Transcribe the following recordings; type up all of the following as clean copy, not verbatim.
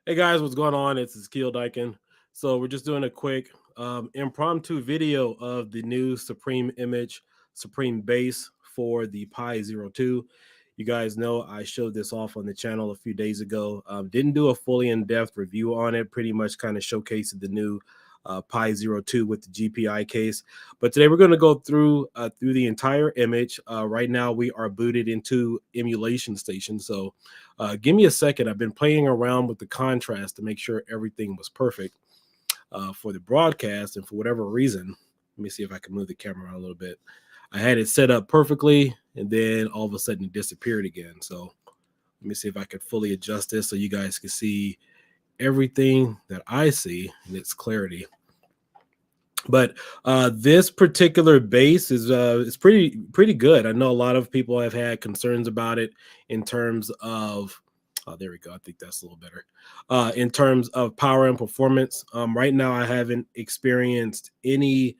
Hey guys, what's going on? It's kiodiekin. So we're just doing a quick impromptu video of the new Supreme image, Supreme base for the Pi 02. You guys know I showed this off on the channel a few days ago. Didn't do a fully in-depth review on it. Pretty much kind of showcased the new Pi 02 with the GPI case. But today we're going to go through the entire image. Right now we are booted into emulation station. So give me a second. I've been playing around with the contrast to make sure everything was perfect for the broadcast. And for whatever reason, let me see if I can move the camera around a little bit. I had it set up perfectly, and then all of a sudden it disappeared again. So let me see if I can fully adjust this so you guys can see everything that I see in its clarity. But this particular base is pretty good. I know a lot of people have had concerns about it in terms of there we go. I think that's a little better. In terms of power and performance, right now I haven't experienced any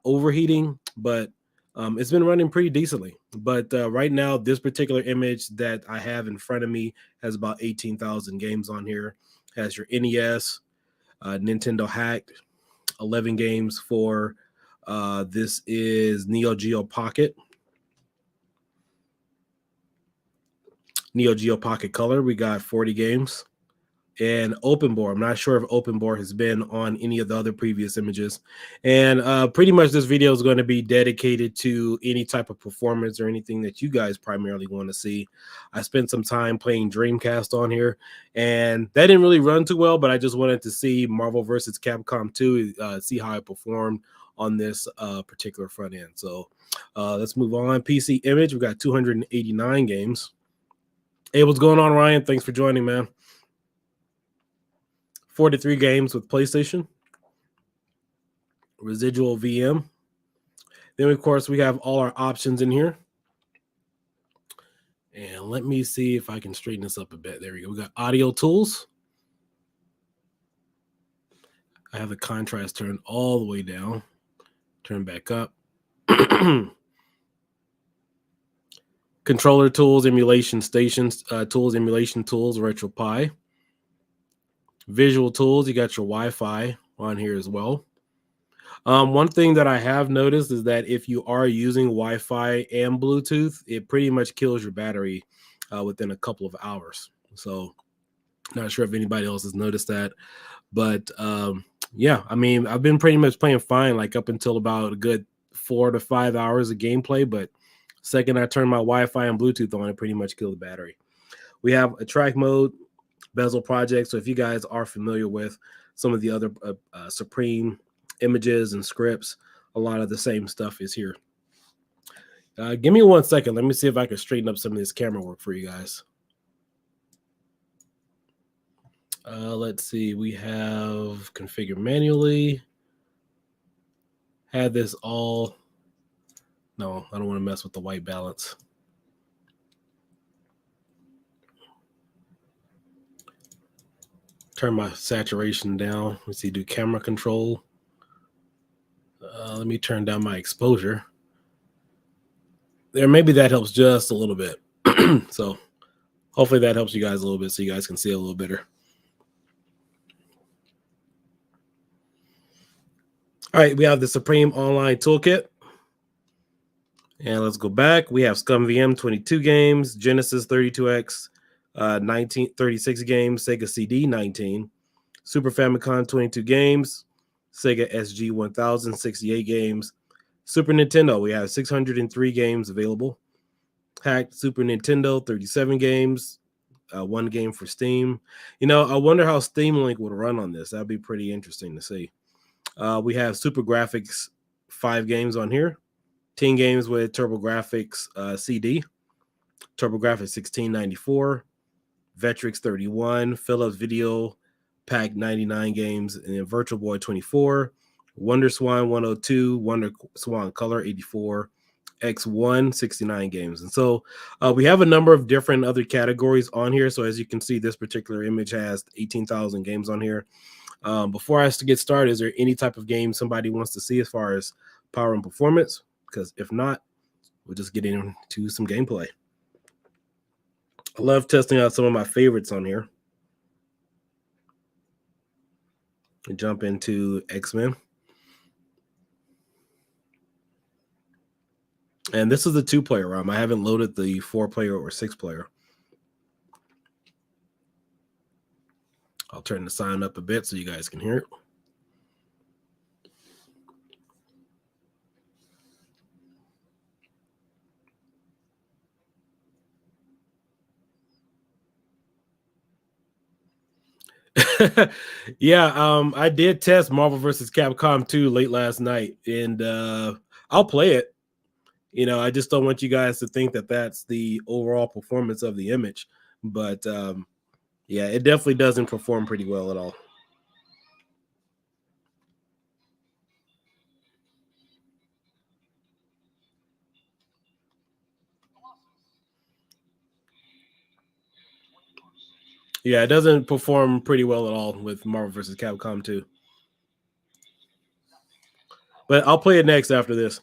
overheating, but it's been running pretty decently. But right now, this particular image that I have in front of me has about 18,000 games on here. Has your NES, Nintendo Hacked, 11 games for this is Neo Geo Pocket. Neo Geo Pocket Color, we got 40 games. And OpenBore, I'm not sure if OpenBore has been on any of the other previous images. And pretty much this video is going to be dedicated to any type of performance or anything that you guys primarily want to see. I spent some time playing Dreamcast on here, and that didn't really run too well, but I just wanted to see Marvel vs. Capcom 2, see how it performed on this particular front end. So let's move on. PC image, we got 289 games. Hey, what's going on, Ryan? Thanks for joining, man. 43 games with PlayStation. Residual VM. Then, of course, we have all our options in here. And let me see if I can straighten this up a bit. There we go. We got audio tools. I have the contrast turned all the way down. Turn back up. Controller tools, emulation stations, tools, emulation tools, RetroPie. Visual tools, you got your Wi-Fi on here as well. One thing that I have noticed is that if you are using Wi-Fi and Bluetooth, it pretty much kills your battery within a couple of hours. So not sure if anybody else has noticed that, but yeah, I mean, I've been pretty much playing fine, like up until about a good 4 to 5 hours of gameplay. But second I turn my Wi-Fi and Bluetooth on, it pretty much killed the battery. We have a track mode, bezel project. So if you guys are familiar with some of the other Supreme images and scripts, a lot of the same stuff is here. Give me 1 second. Let me see if I can straighten up some of this camera work for you guys. Let's see. We have configure manually. Had this all. No, I don't want to mess with the white balance. Turn my saturation down. Let's see, do camera control. Let me turn down my exposure. There, maybe that helps just a little bit. So hopefully that helps you guys a little bit so you guys can see a little better. All right, we have the Supreme Online Toolkit. And let's go back. We have Scum VM 22 games, Genesis 32X 36 games, Sega CD 19, Super Famicom 22 games, Sega SG 1068 games, Super Nintendo. We have 603 games available. Hacked Super Nintendo 37 games, one game for Steam. I wonder how Steam Link would run on this. That'd be pretty interesting to see. We have Super Graphics 5 games on here. 10 games with TurboGrafx CD, TurboGrafx 1694, Vectrex 31, Philips Video Pack 99 games, and then Virtual Boy 24, Wonder Swan 102, Wonder Swan Color 84, X1 69 games. And so we have a number of different other categories on here. So as you can see, this particular image has 18,000 games on here. Before I get started, is there any type of game somebody wants to see as far as power and performance? Because if not, we'll just get into some gameplay. I love testing out some of my favorites on here. We jump into X-Men. And this is the 2-player ROM. I haven't loaded the 4-player or 6-player. I'll turn the sound up a bit so you guys can hear it. Yeah, I did test Marvel vs. Capcom 2 late last night, and I'll play it. I just don't want you guys to think that that's the overall performance of the image. But yeah, it definitely doesn't perform pretty well at all. Yeah, it doesn't perform pretty well at all with Marvel vs. Capcom 2. But I'll play it next after this.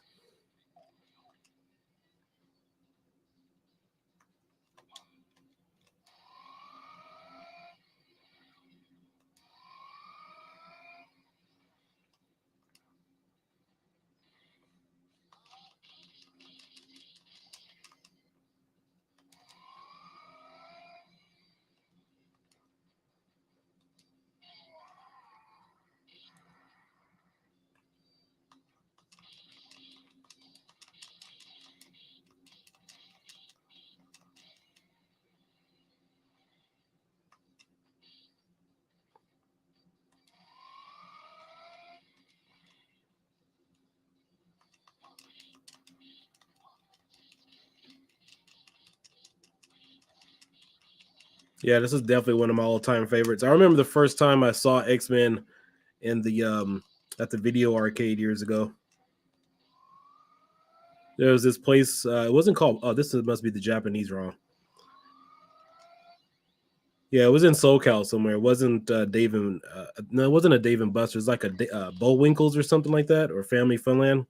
Yeah, this is definitely one of my all-time favorites. I remember the first time I saw X-Men in the at the video arcade years ago. There was this place. It wasn't called. Oh, must be the Japanese ROM. Yeah, it was in SoCal somewhere. It wasn't Dave and no, it wasn't a Dave and Buster's. Like a Bullwinkles or something like that, or Family Funland.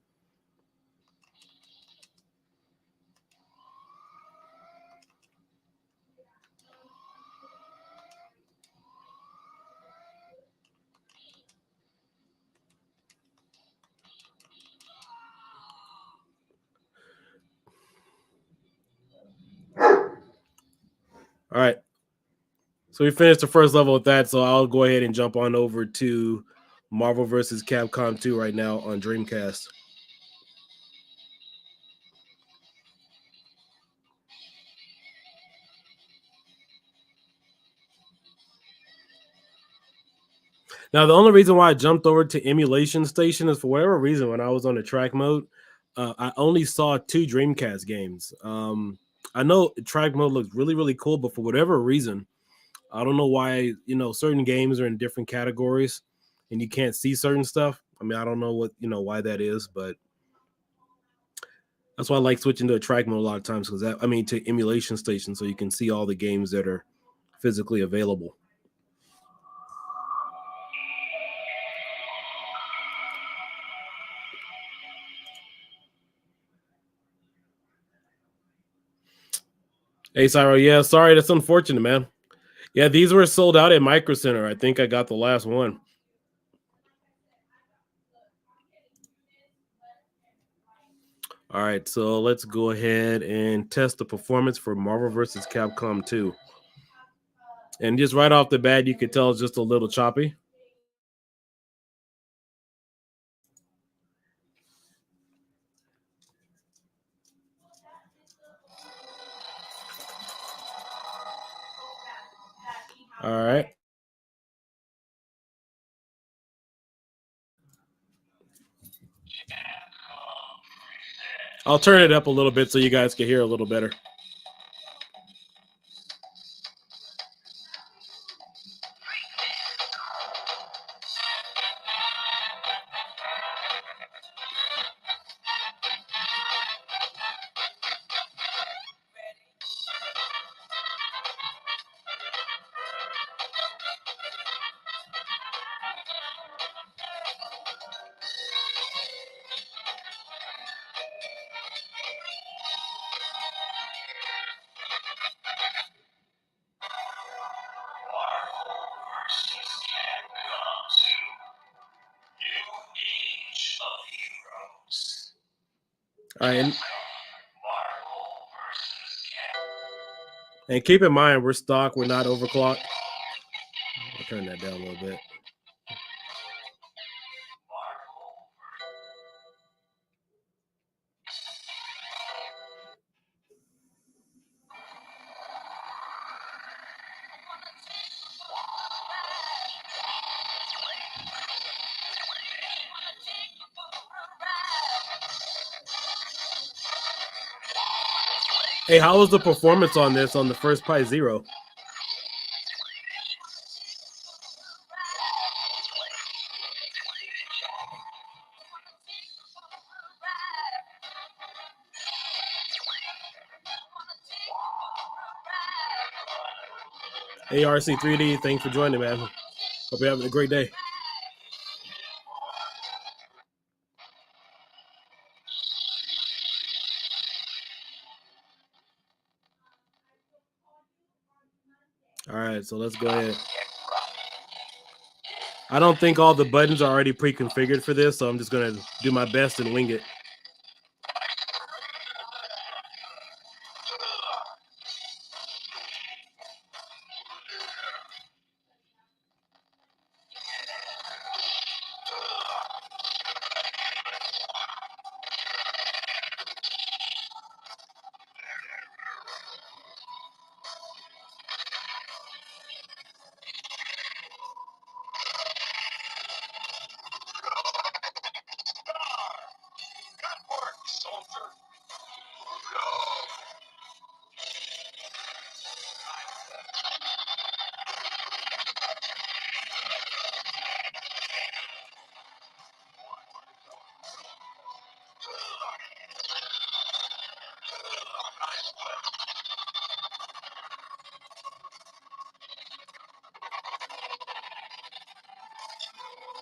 All right. So we finished the first level with that. So I'll go ahead and jump on over to Marvel vs. Capcom 2 right now on Dreamcast. Now, the only reason why I jumped over to Emulation Station is for whatever reason, when I was on the track mode, I only saw 2 Dreamcast games. I know track mode looks really, really cool, but for whatever reason, I don't know why, certain games are in different categories and you can't see certain stuff. I mean, I don't know why that is, but that's why I like switching to a track mode a lot of times, because to Emulation Station, so you can see all the games that are physically available. Hey, Cyro, yeah, sorry, that's unfortunate, man. Yeah, these were sold out at Micro Center. I think I got the last one. All right, so let's go ahead and test the performance for Marvel vs. Capcom 2. And just right off the bat, you can tell it's just a little choppy. All right. I'll turn it up a little bit so you guys can hear a little better. All right. And keep in mind, we're stock. We're not overclocked. I'll turn that down a little bit. Hey, how was the performance on this on the first Pi Zero? Hey, RC3D, thanks for joining, man. Hope you're having a great day. All right, so let's go ahead. I don't think all the buttons are already pre-configured for this, so I'm just going to do my best and wing it.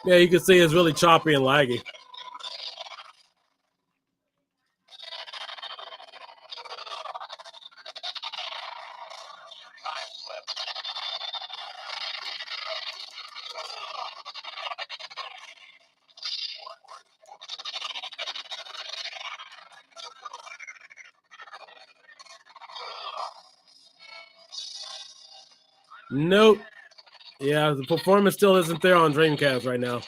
Yeah, you can see it's really choppy and laggy. Nope. Yeah, the performance still isn't there on Dreamcast right now.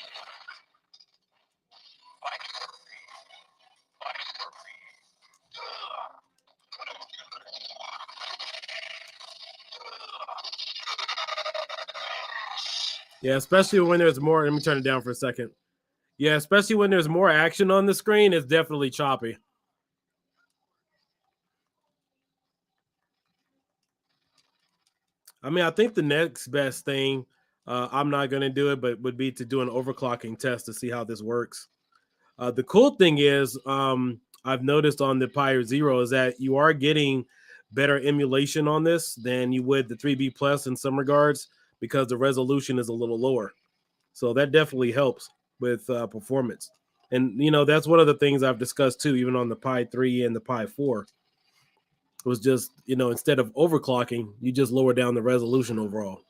Yeah, especially when there's more. Let me turn it down for a second. Yeah, especially when there's more action on the screen, it's definitely choppy. I mean, I think the next best thing, I'm not going to do it, but would be to do an overclocking test to see how this works. The cool thing is, I've noticed on the Pi Zero is that you are getting better emulation on this than you would the 3B Plus in some regards because the resolution is a little lower. So that definitely helps with performance. And, you know, that's one of the things I've discussed too, even on the Pi 3 and the Pi 4. It was just, you know, instead of overclocking, you just lower down the resolution overall.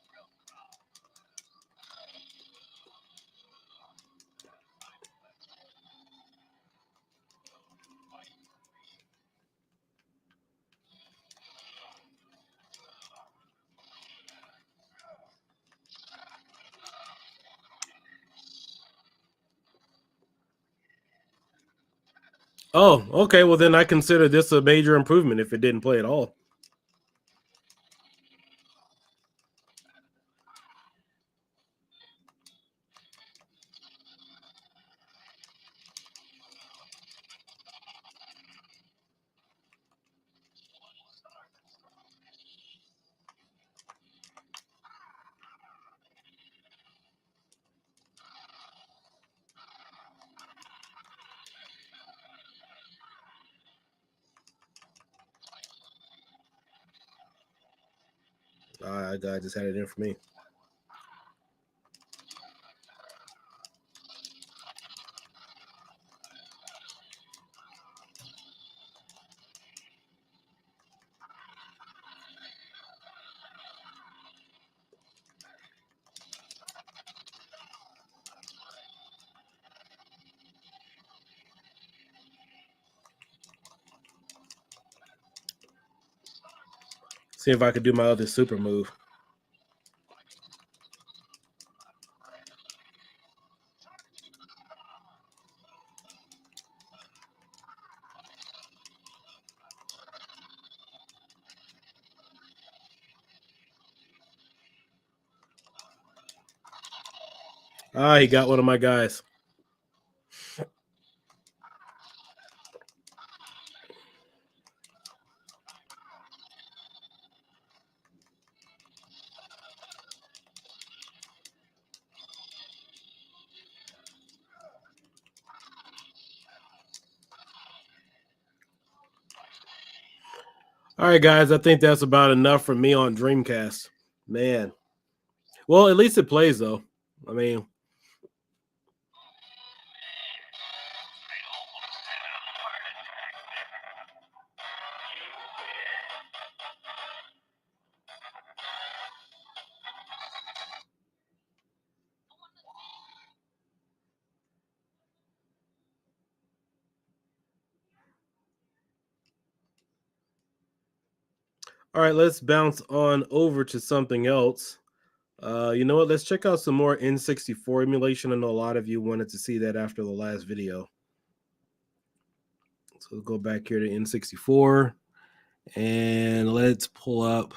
Oh, okay. Well, then I consider this a major improvement if it didn't play at all. I just had it in for me. See if I could do my other super move. Ah, he got one of my guys. All right, guys. I think that's about enough for me on Dreamcast. Man. Well, at least it plays, though. I mean, all right, let's bounce on over to something else. You know what? Let's check out some more N64 emulation. I know a lot of you wanted to see that after the last video. So we'll go back here to N64 and let's pull up.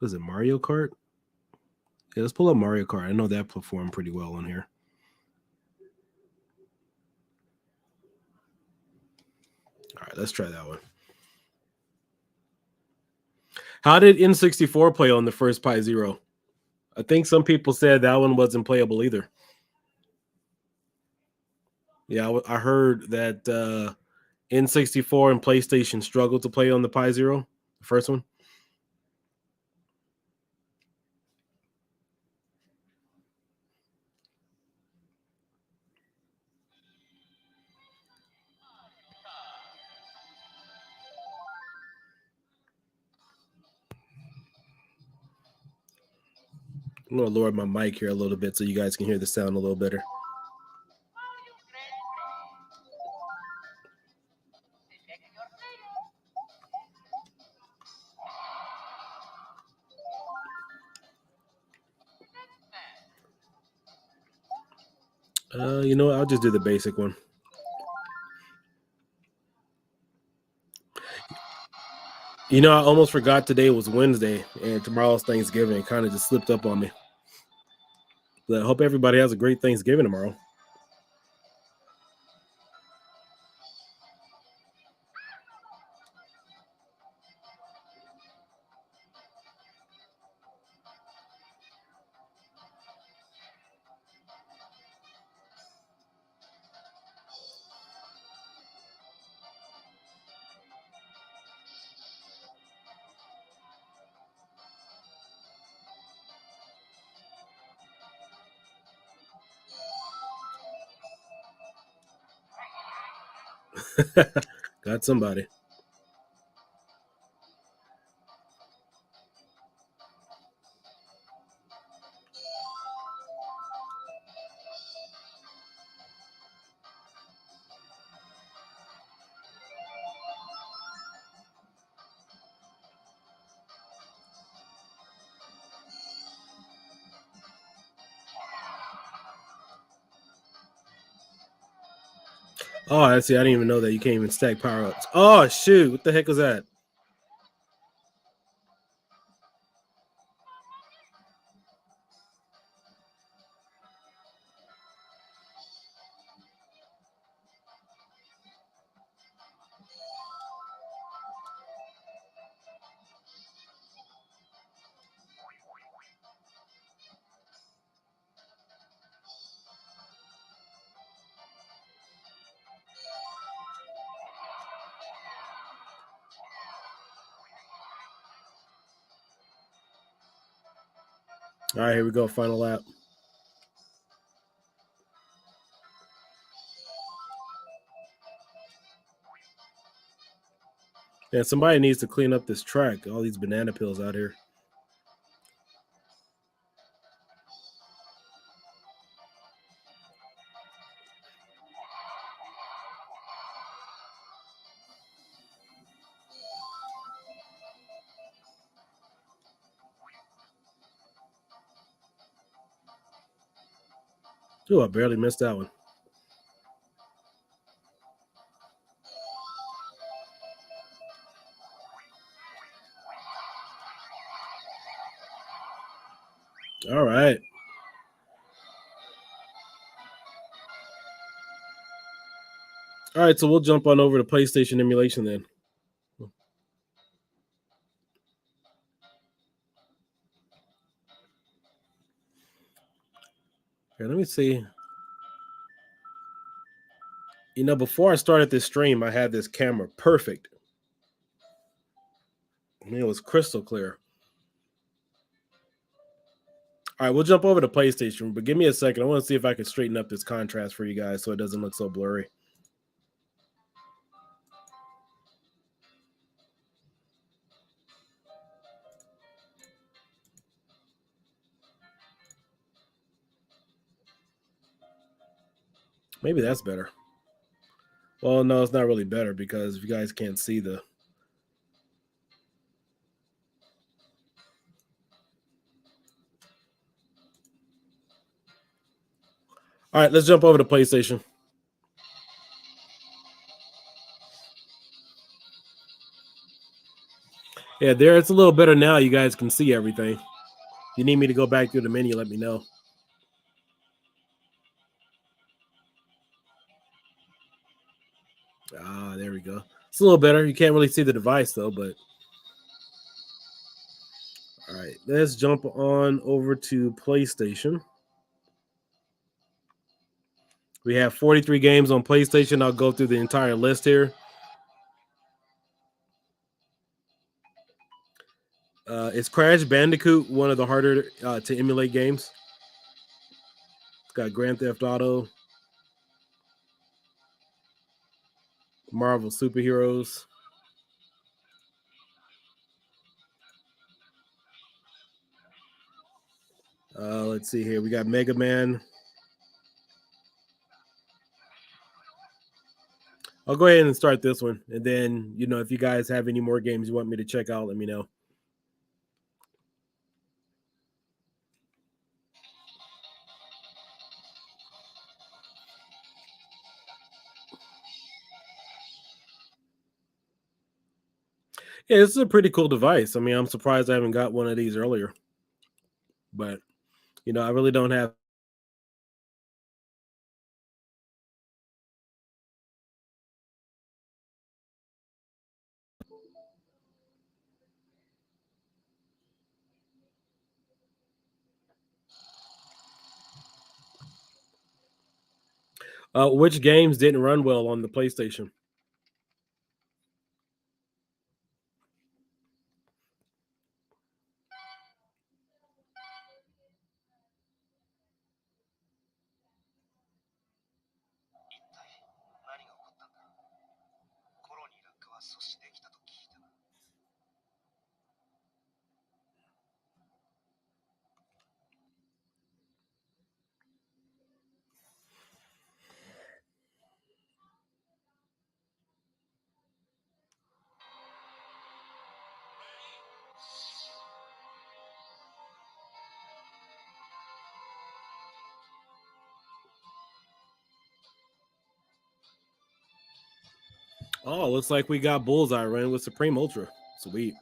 Was it Mario Kart? Yeah, let's pull up Mario Kart. I know that performed pretty well on here. All right, let's try that one. How did N64 play on the first Pi Zero? I think some people said that one wasn't playable either. Yeah, I heard that N64 and PlayStation struggled to play on the Pi Zero, the first one. I'm going to lower my mic here a little bit so you guys can hear the sound a little better. You know what? I'll just do the basic one. You know, I almost forgot today was Wednesday and tomorrow's Thanksgiving. It kind of just slipped up on me. But I hope everybody has a great Thanksgiving tomorrow. Got somebody. Oh, I see. I didn't even know that you can't even stack power ups. Oh shoot! What the heck was that? All right, here we go. Final lap. Yeah, somebody needs to clean up this track. All these banana peels out here. Ooh, I barely missed that one. All right. All right, so we'll jump on over to PlayStation emulation then. Here, let me see. You know, before I started this stream, I had this camera perfect. I mean, it was crystal clear. All right, we'll jump over to PlayStation, but give me a second. I want to see if I can straighten up this contrast for you guys so it doesn't look so blurry. Maybe that's better. Well, no, it's not really better because you guys can't see the. All right, let's jump over to PlayStation. Yeah, there it's a little better now. You guys can see everything. If you need me to go back through the menu, let me know. Ah, there we go. It's a little better. You can't really see the device though, but all right, let's jump on over to PlayStation. We have 43 games on PlayStation. I'll go through the entire list here. It's Crash Bandicoot, one of the harder to emulate games. It's got Grand Theft Auto, Marvel Superheroes. Let's see here. We got Mega Man. I'll go ahead and start this one. And then, you know, if you guys have any more games you want me to check out, let me know. Yeah, this is a pretty cool device. I mean, I'm surprised I haven't got one of these earlier. But, you know, I really don't have. Which games didn't run well on the PlayStation? Oh, looks like we got Bullseye running with Supreme Ultra. Sweet.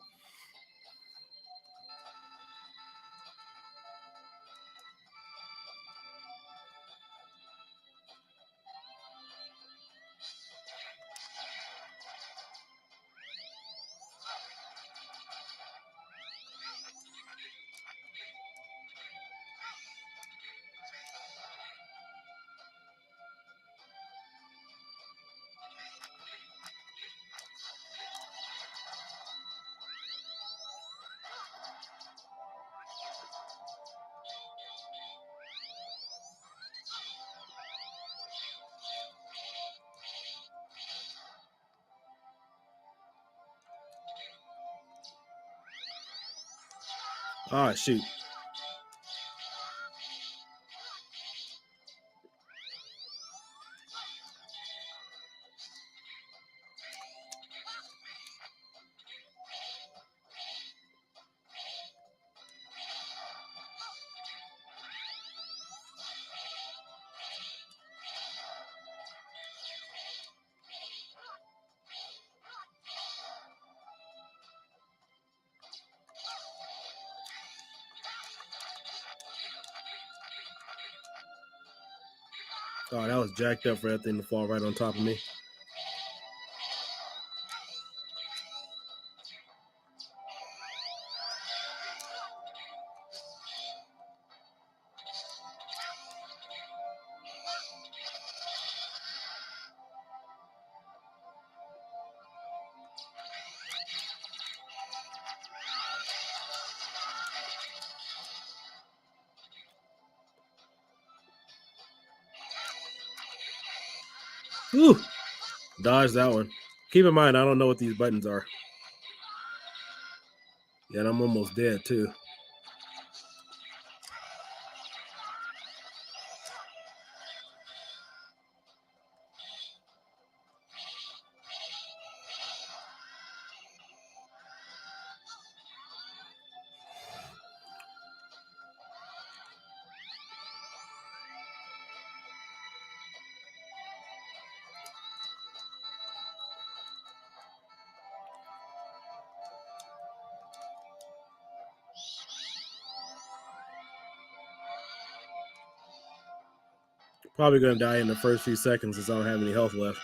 Ah, shoot. Oh, that was jacked up for that thing to fall right on top of me. Whew. Dodge that one. Keep in mind, I don't know what these buttons are. Yeah, and I'm almost dead, too. Probably going to die in the first few seconds since I don't have any health left.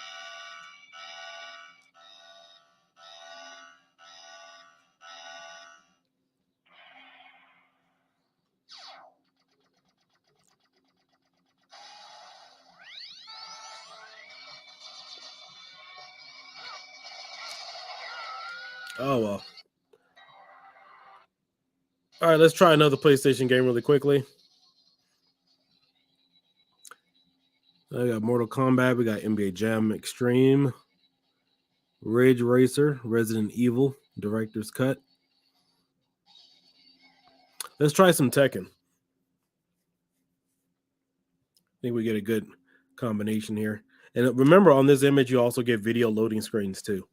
Oh, well. All right, let's try another PlayStation game really quickly. I got Mortal Kombat. We got NBA Jam Extreme, Ridge Racer, Resident Evil, Director's Cut. Let's try some Tekken. I think we get a good combination here. And remember, on this image, you also get video loading screens too.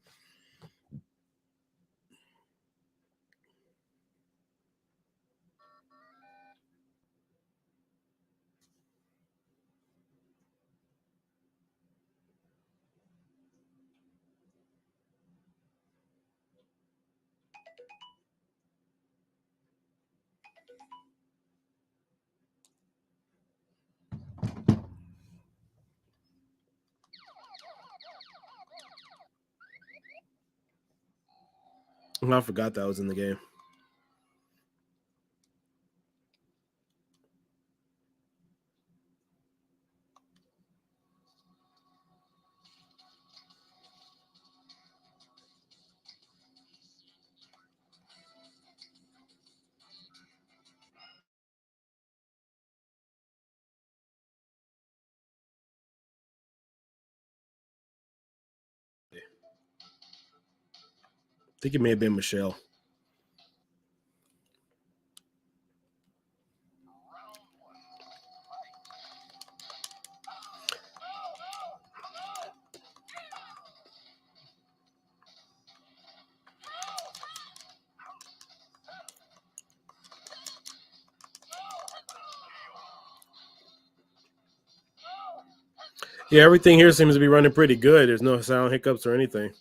I forgot that was in the game. I think it may have been Michelle. Yeah, everything here seems to be running pretty good. There's no sound hiccups or anything.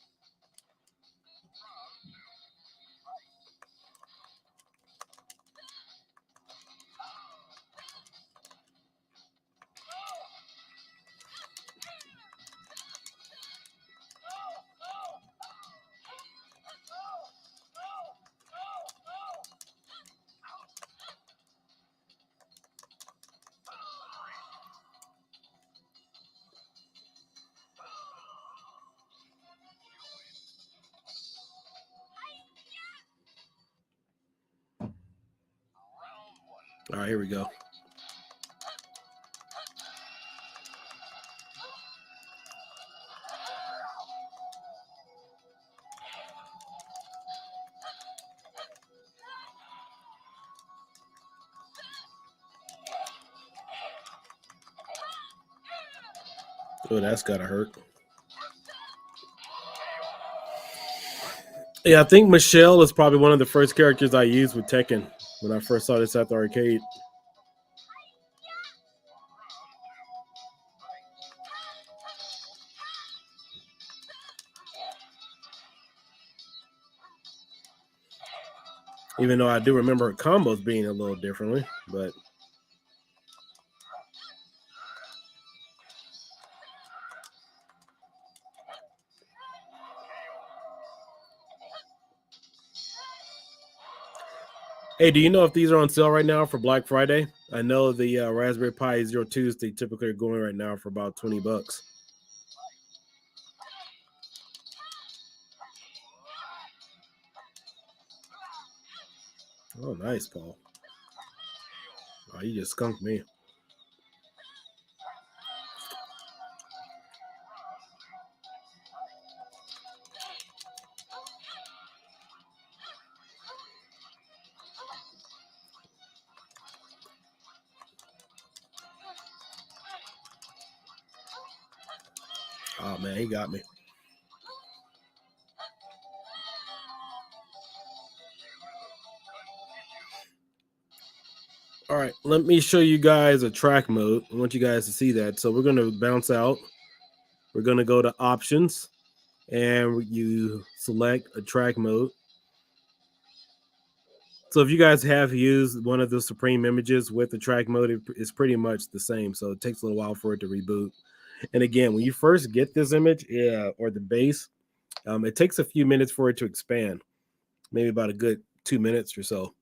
All right, here we go. Oh, that's gotta hurt. Yeah, I think Michelle is probably one of the first characters I used with Tekken when I first saw this at the arcade. Even though I do remember her combos being a little differently, but hey, do you know if these are on sale right now for Black Friday? I know the Raspberry Pi Zero 2s, they typically are going right now for about $20. Oh, nice, Paul. Oh, you just skunked me. Oh, man, he got me. All right, let me show you guys a track mode. I want you guys to see that. So we're going to bounce out. We're going to go to options, and you select a track mode. So if you guys have used one of the Supreme images with the track mode, it's pretty much the same. So it takes a little while for it to reboot. And again, when you first get this image, or the base, it takes a few minutes for it to expand, maybe about a good 2 minutes or so.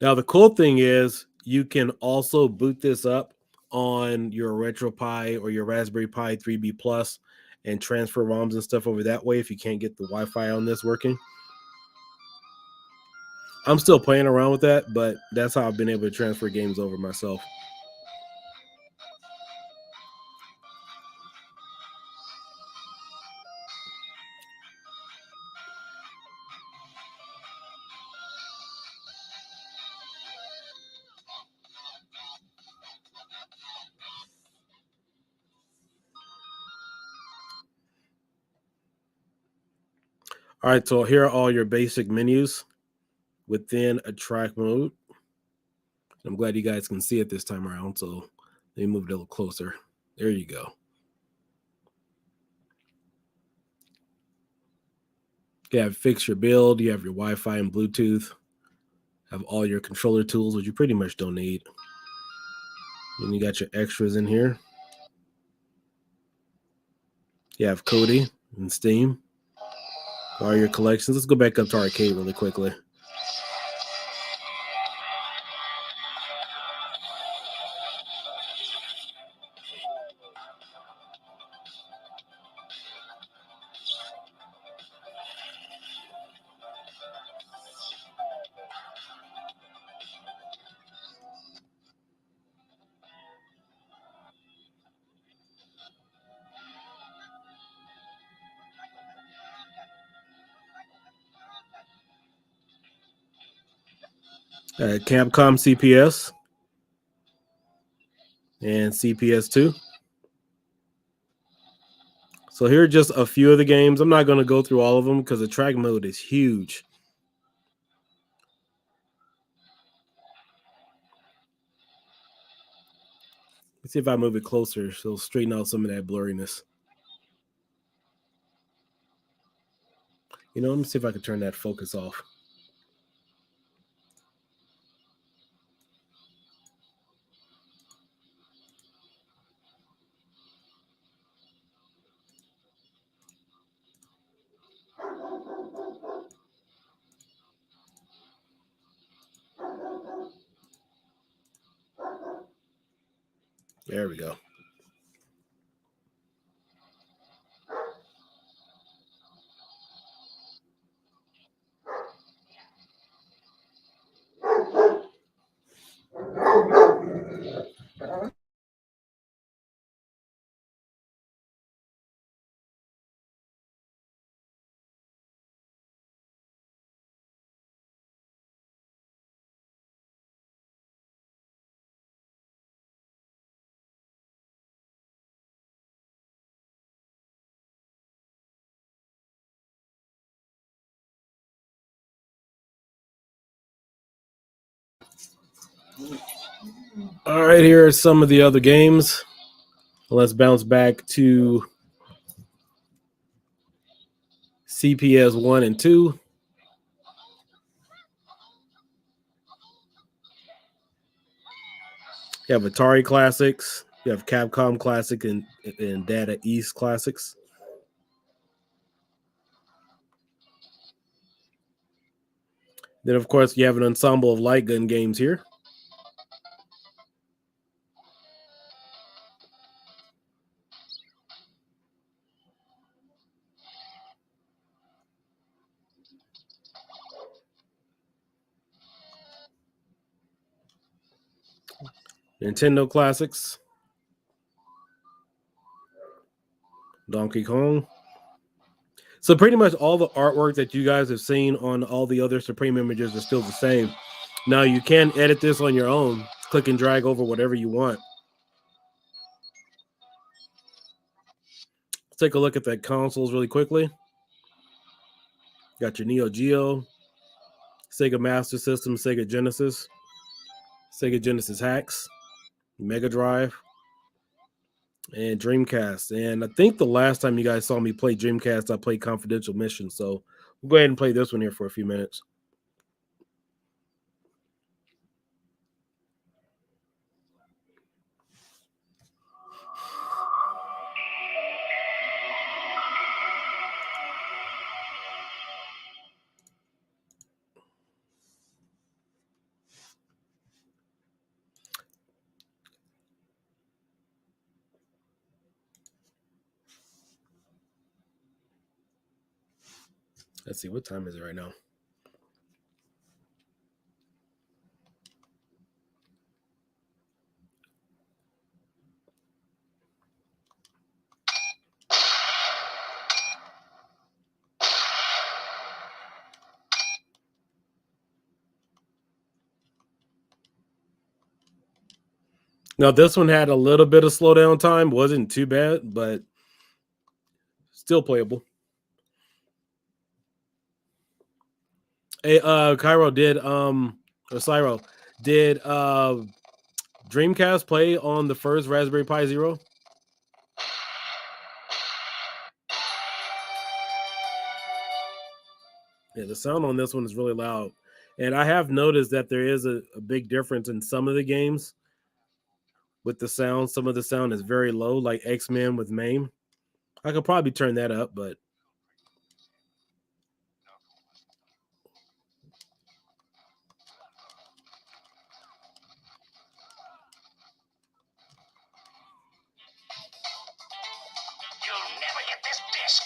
Now, the cool thing is you can also boot this up on your RetroPie or your Raspberry Pi 3B Plus and transfer ROMs and stuff over that way if you can't get the Wi-Fi on this working. I'm still playing around with that, but that's how I've been able to transfer games over myself. All right, so here are all your basic menus within a track mode. I'm glad you guys can see it this time around, so let me move it a little closer. There you go. You have fix your build, you have your Wi-Fi and Bluetooth, have all your controller tools, which you pretty much don't need. And you got your extras in here. You have Kodi and Steam. All your collections. Let's go back up to arcade really quickly. Capcom CPS and CPS2. So here are just a few of the games. I'm not going to go through all of them because the track mode is huge. Let's see if I move it closer, so it'll straighten out some of that blurriness. You know, let me see if I can turn that focus off. There we go. All right, here are some of the other games. Let's bounce back to CPS 1 and 2. You have Atari Classics. You have Capcom Classic and Data East Classics. Then, of course, you have an ensemble of light gun games here. Nintendo Classics. Donkey Kong. So pretty much all the artwork that you guys have seen on all the other Supreme images are still the same. Now you can edit this on your own. Click and drag over whatever you want. Let's take a look at the consoles really quickly. Got your Neo Geo, Sega Master System, Sega Genesis, Sega Genesis Hacks, Mega Drive, and Dreamcast. And I think the last time you guys saw me play Dreamcast, I played Confidential Mission. So we'll go ahead and play this one here for a few minutes. Let's see, what time is it right now? Now, this one had a little bit of slowdown time. Wasn't too bad, but still playable. Hey, Cairo, did Cyro, did Dreamcast play on the first Raspberry Pi Zero? Yeah, the sound on this one is really loud. And I have noticed that there is a big difference in some of the games with the sound. Some of the sound is very low, like X-Men with MAME. I could probably turn that up, but You'll never get this disc.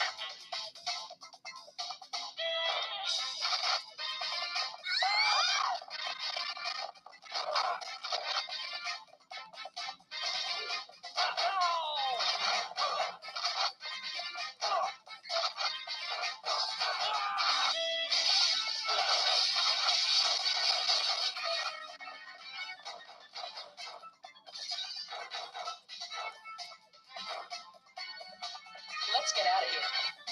Let's get out of here.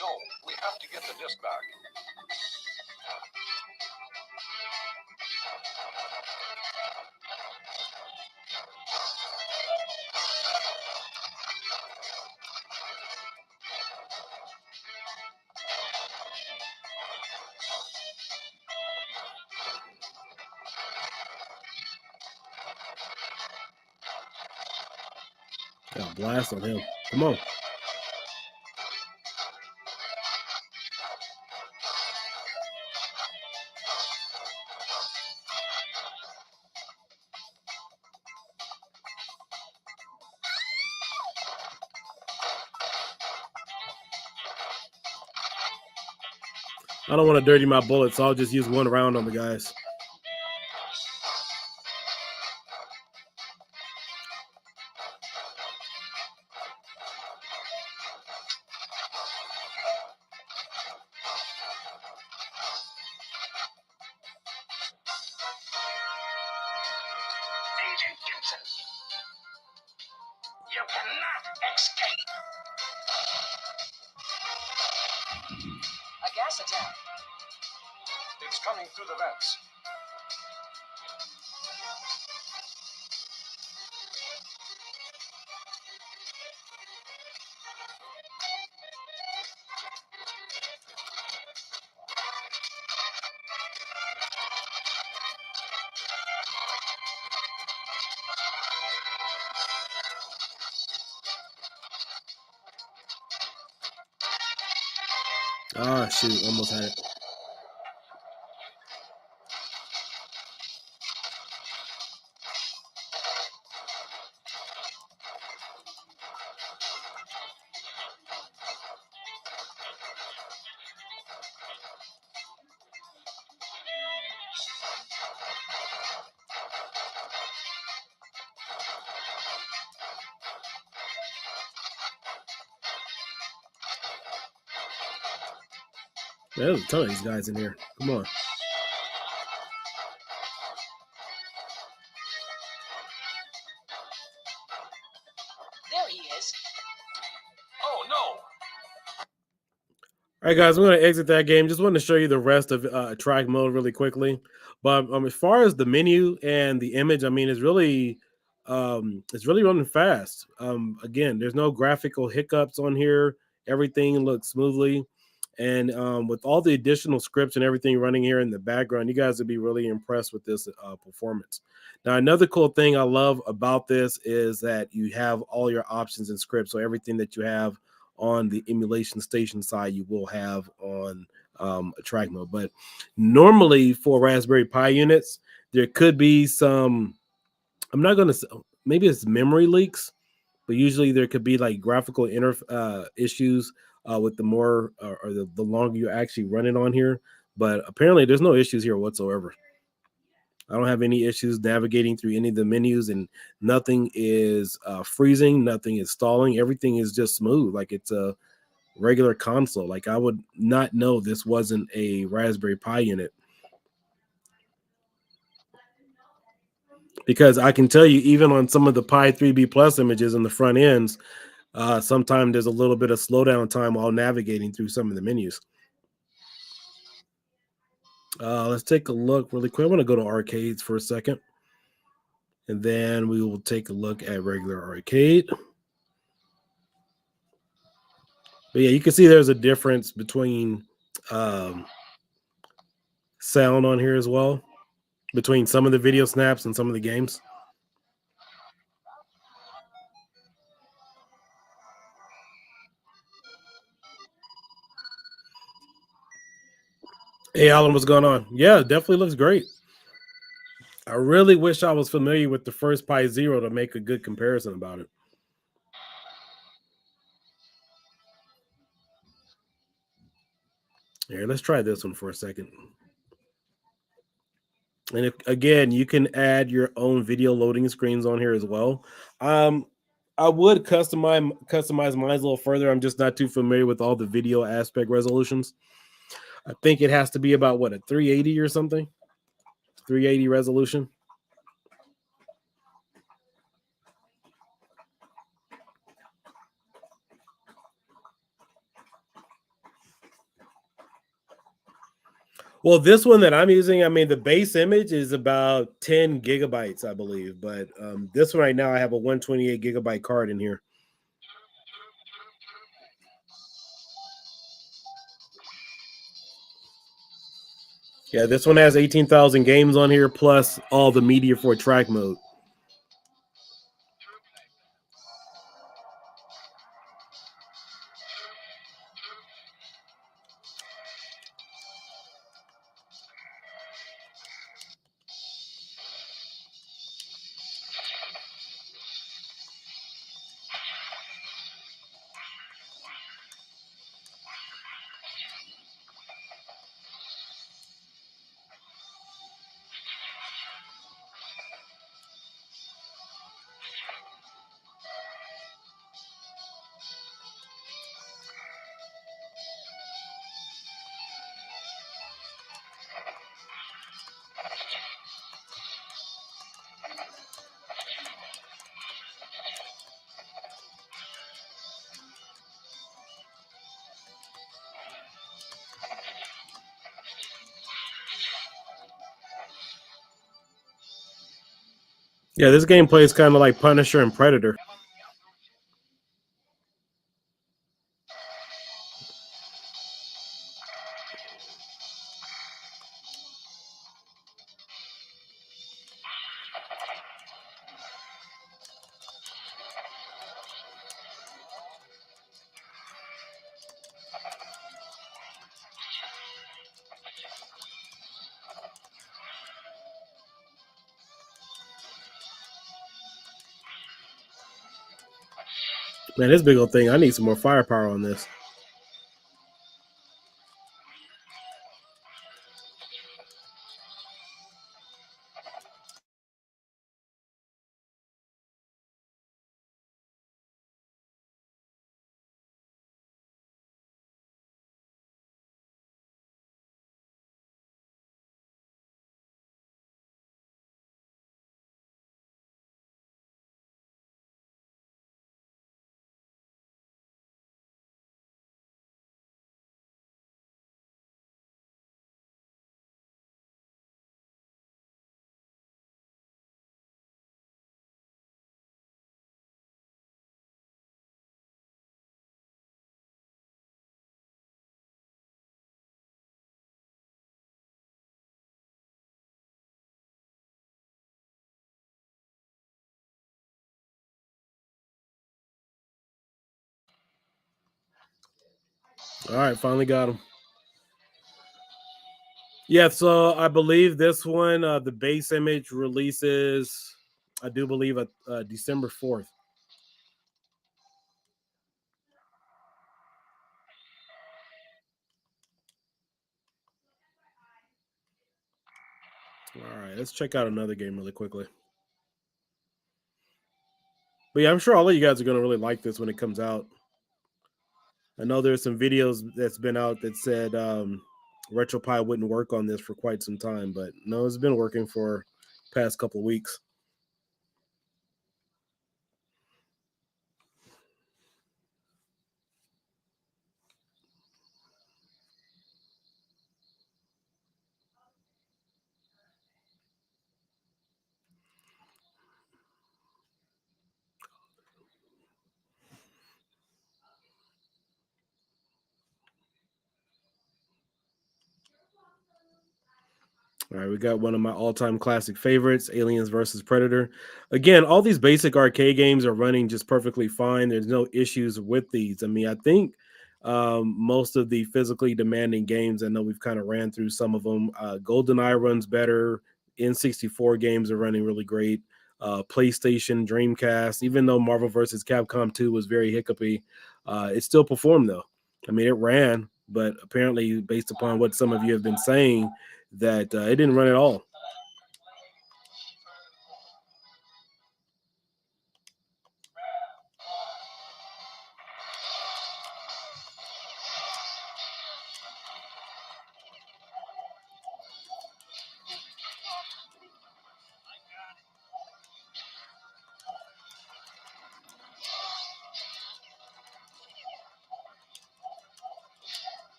No, we have to get the disc back. Got a blast on him. Come on. I don't want to dirty my bullets, so I'll just use one round on the guys. Agent Gibson, you cannot escape. A gas attack. It's coming through the vents. Ah, shoot. Almost had it. Man, there's a ton of these guys in here. Come on. There he is. Oh, no! All right, guys, I'm going to exit that game. Just wanted to show you the rest of track mode really quickly. But as far as the menu and the image, I mean, it's really running fast. Again, there's no graphical hiccups on here. Everything looks smoothly. And with all the additional scripts and everything running here in the background, you guys would be really impressed with this performance. Now, another cool thing I love about this is that you have all your options and scripts. So everything that you have on the emulation station side, you will have on a track mode. But normally for Raspberry Pi units, there could be some, I'm not going to say, maybe it's memory leaks, but usually there could be like graphical issues with the more or the longer you actually run it on here. But apparently there's no issues here whatsoever. I don't have any issues navigating through any of the menus, and nothing is freezing, nothing is stalling. Everything is just smooth, like it's a regular console. Like I would not know this wasn't a Raspberry Pi unit, because I can tell you, even on some of the Pi 3B Plus images in the front ends, sometimes there's a little bit of slowdown time while navigating through some of the menus. Let's take a look really quick. I want to go to arcades for a second, and then we will take a look at regular arcade. But yeah, you can see there's a difference between sound on here as well, between some of the video snaps and some of the games. Hey, Alan, what's going on? Yeah, it definitely looks great. I really wish I was familiar with the first Pi Zero to make a good comparison about it. Here, let's try this one for a second. And if, again, you can add your own video loading screens on here as well. I would customize mine a little further. I'm just not too familiar with all the video aspect resolutions. I think it has to be about what, a 380 or something, 380 resolution. Well, this one that I'm using, I mean, the base image is about 10 gigabytes, I believe. But this one right now, I have a 128 gigabyte card in here. Yeah, this one has 18,000 games on here, plus all the media for track mode. Yeah, this gameplay is kind of like Punisher and Predator. Man, this big old thing, I need some more firepower on this. All right, finally got him. Yeah, so I believe this one, the base image releases, I do believe, December 4th. All right, let's check out another game really quickly. But yeah, I'm sure all of you guys are going to really like this when it comes out. I know there's some videos that's been out that said RetroPie wouldn't work on this for quite some time, but no, it's been working for past couple of weeks. All right, we got one of my all-time classic favorites, Aliens versus Predator. Again, all these basic arcade games are running just perfectly fine. There's no issues with these. I mean, I think most of the physically demanding games, I know we've kind of ran through some of them. GoldenEye runs better. N64 games are running really great. PlayStation, Dreamcast, even though Marvel vs. Capcom 2 was very hiccupy, it still performed though. I mean, it ran, but apparently, based upon what some of you have been saying, that it didn't run at all.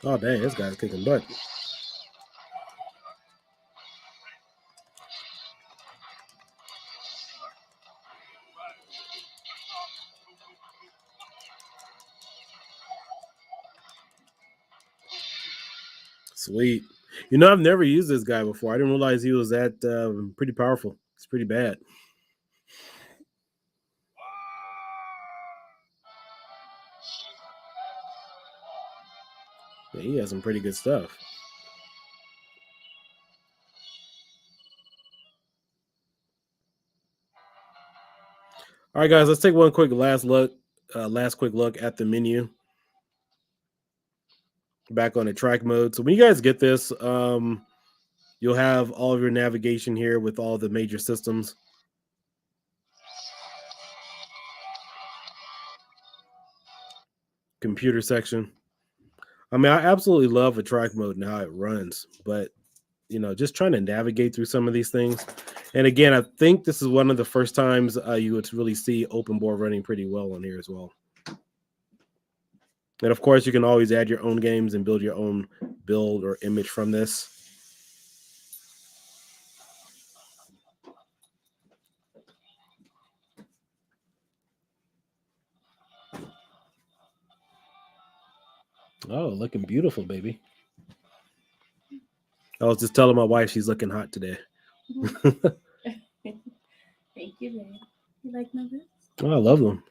Oh dang, this guy's kicking butt. Sweet. You know, I've never used this guy before. I didn't realize he was that pretty powerful. It's pretty bad. Yeah, he has some pretty good stuff. All right, guys, let's take one quick last quick look at the menu. Back on the track mode. So when you guys get this, you'll have all of your navigation here with all the major systems. Computer section. I mean, I absolutely love a track mode and how it runs, but you know, just trying to navigate through some of these things. And again, I think this is one of the first times you would really see open board running pretty well on here as well. And of course, you can always add your own games and build your own build or image from this. Oh, looking beautiful, baby. I was just telling my wife she's looking hot today. Thank you, babe. You like my boots? Oh, I love them.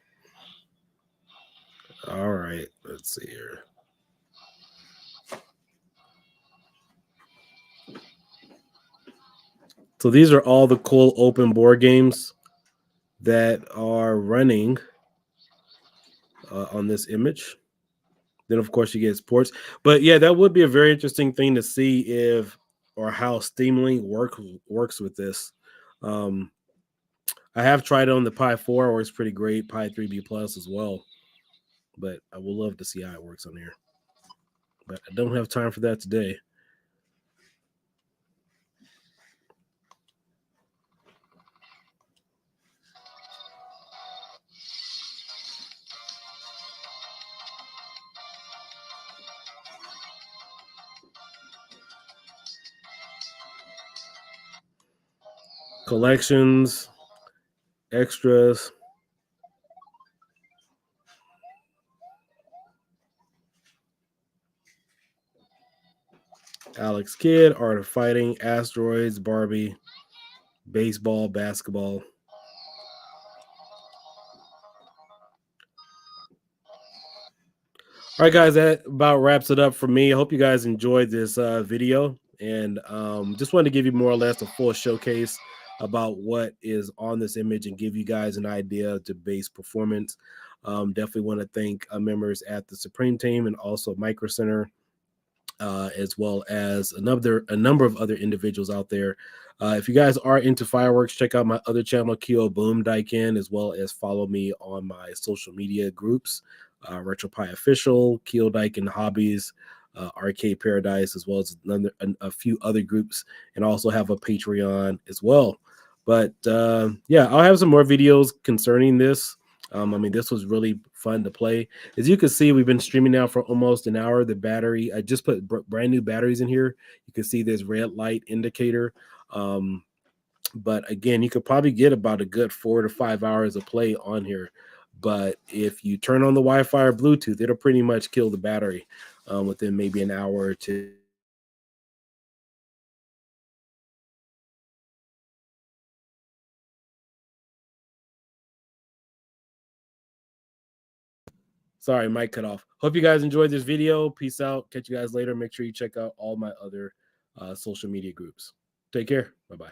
All right, let's see here. So these are all the cool open board games that are running on this image. Then, of course, you get sports. But yeah, that would be a very interesting thing to see if or how Steam Link works with this. I have tried it on the Pi 4, works pretty great. Pi 3B Plus as well. But I would love to see how it works on here. But I don't have time for that today. Collections, extras. Alex Kidd, Art of Fighting, Asteroids, Barbie, baseball, basketball. All right, guys, that about wraps it up for me. I hope you guys enjoyed this video, and just wanted to give you more or less a full showcase about what is on this image and give you guys an idea to base performance. Definitely want to thank members at the Supreme team and also Micro Center, as well as a number of other individuals out there. If you guys are into fireworks, check out my other channel, kiodiekin, as well as follow me on my social media groups, RetroPie Official, kiodiekin Hobbies, Arcade Paradise, as well as a few other groups, and also have a Patreon as well. But yeah, I'll have some more videos concerning this. I mean, this was really fun to play. As you can see, we've been streaming now for almost an hour. The battery, I just put brand new batteries in here. You can see this red light indicator. But again, you could probably get about a good 4 to 5 hours of play on here. But if you turn on the Wi-Fi or Bluetooth, it'll pretty much kill the battery within maybe an hour or two. Sorry, mic cut off. Hope you guys enjoyed this video. Peace out. Catch you guys later. Make sure you check out all my other social media groups. Take care. Bye-bye.